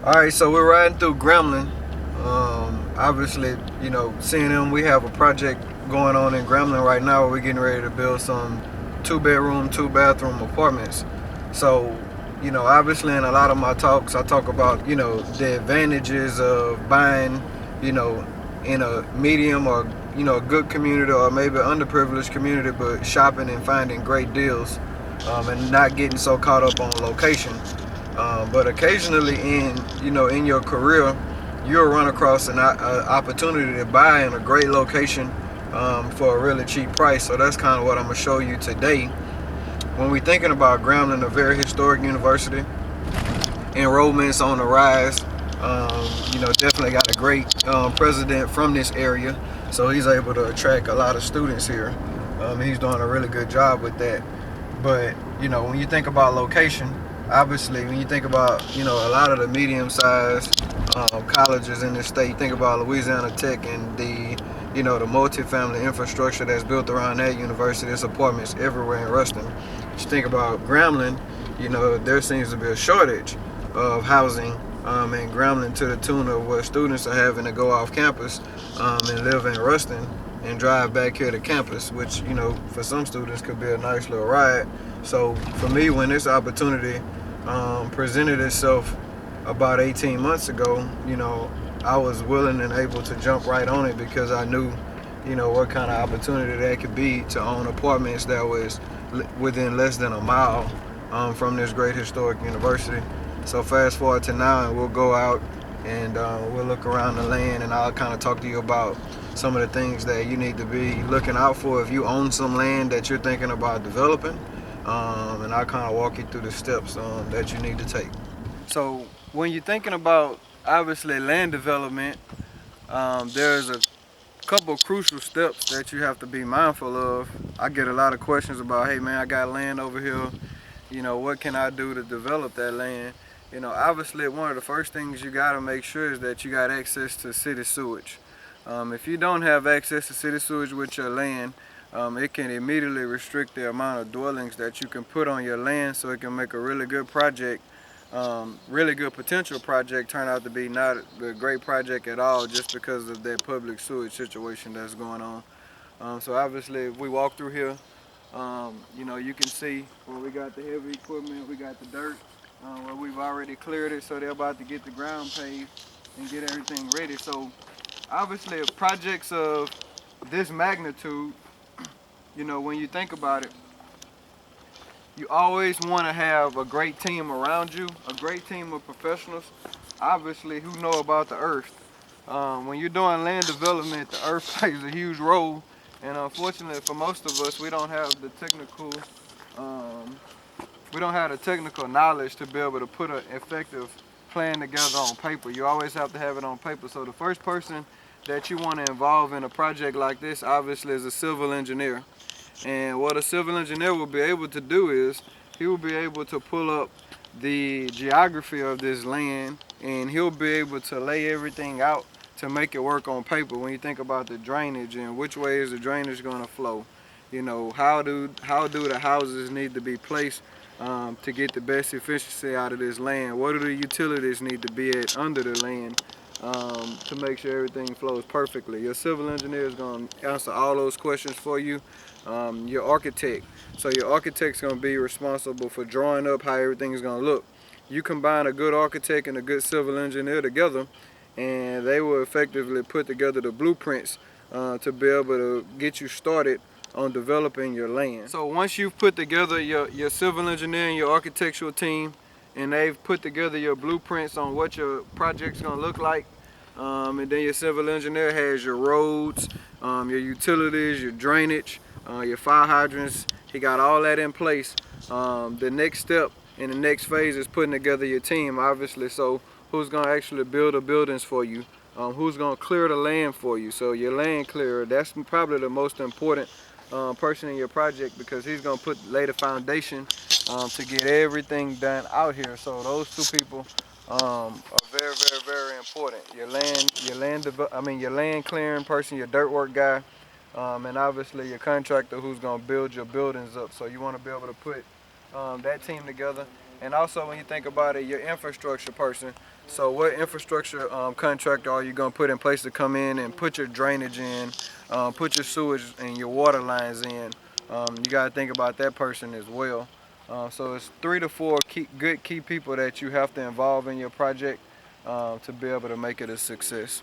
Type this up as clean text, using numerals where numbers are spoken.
All right, so we're riding through Gremlin. Obviously, seeing them, we have a project going on in Gremlin right now where we're getting ready to build some two-bedroom, two-bathroom apartments. So, obviously in a lot of my talks, I talk about, the advantages of buying, you know, in a medium or, a good community or maybe an underprivileged community, but shopping and finding great deals and not getting so caught up on location. But occasionally in your career, you'll run across an opportunity to buy in a great location for a really cheap price. So that's kind of what I'm gonna show you today. When we're thinking about Grambling, a very historic university, enrollments on the rise. Definitely got a great president from this area, so he's able to attract a lot of students here. He's doing a really good job with that. But when you think about location, obviously when you think about a lot of the medium-sized colleges in the state, think about Louisiana Tech and the multi-family infrastructure that's built around that university. There's apartments everywhere in Ruston. You think about Grambling, there seems to be a shortage of housing in Grambling to the tune of where students are having to go off campus and live in Ruston and drive back here to campus, which for some students could be a nice little ride. So for me, when this opportunity presented itself about 18 months ago, I was willing and able to jump right on it because I knew, what kind of opportunity that could be to own apartments that was within less than a mile from this great historic university. So fast forward to now, and we'll go out and we'll look around the land, and I'll kind of talk to you about some of the things that you need to be looking out for if you own some land that you're thinking about developing, and I'll kind of walk you through the steps that you need to take. So when you're thinking about obviously land development, there's a couple crucial steps that you have to be mindful of. I get a lot of questions about, hey man, I got land over here, what can I do to develop that land? Obviously one of the first things you got to make sure is that you got access to city sewage. If you don't have access to city sewage with your land, it can immediately restrict the amount of dwellings that you can put on your land, so it can make a really good project, really good potential project, turn out to be not a great project at all just because of that public sewage situation that's going on. So obviously if we walk through here, you can see where we got the heavy equipment, we got the dirt, where we've already cleared it, so they're about to get the ground paved and get everything ready. So obviously projects of this magnitude, when you think about it, you always want to have a great team around you, a great team of professionals, obviously, who know about the earth. When you're doing land development, the earth plays a huge role, and unfortunately for most of us, um, we don't have the technical knowledge to be able to put an effective plan together on paper. You always have to have it on paper. So the first person that you want to involve in a project like this, obviously, is a civil engineer. And what a civil engineer will be able to do is he will be able to pull up the geography of this land, and he'll be able to lay everything out to make it work on paper. When you think about the drainage and which way is the drainage going to flow, how do the houses need to be placed to get the best efficiency out of this land? What do the utilities need to be at under the land to make sure everything flows perfectly? Your civil engineer is going to answer all those questions for you. Your architect. So your architect's going to be responsible for drawing up how everything is going to look. You combine a good architect and a good civil engineer together, and they will effectively put together the blueprints to be able to get you started on developing your land. So once you've put together your civil engineer and your architectural team, and they've put together your blueprints on what your project's going to look like, and then your civil engineer has your roads, your utilities, your drainage, your fire hydrants, he got all that in place. The next step in the next phase is putting together your team, obviously. So who's going to actually build the buildings for you? Who's going to clear the land for you? So your land clearer, that's probably the most important person in your project, because he's going to lay the foundation to get everything done out here. So those two people are very, very, very important. Your land clearing person, your dirt work guy, and obviously your contractor who's going to build your buildings up. So you want to be able to put that team together. And also when you think about it, your infrastructure person, So what infrastructure contractor are you going to put in place to come in and put your drainage in, put your sewage and your water lines in? You got to think about that person as well. So it's 3 to 4 good key people that you have to involve in your project to be able to make it a success.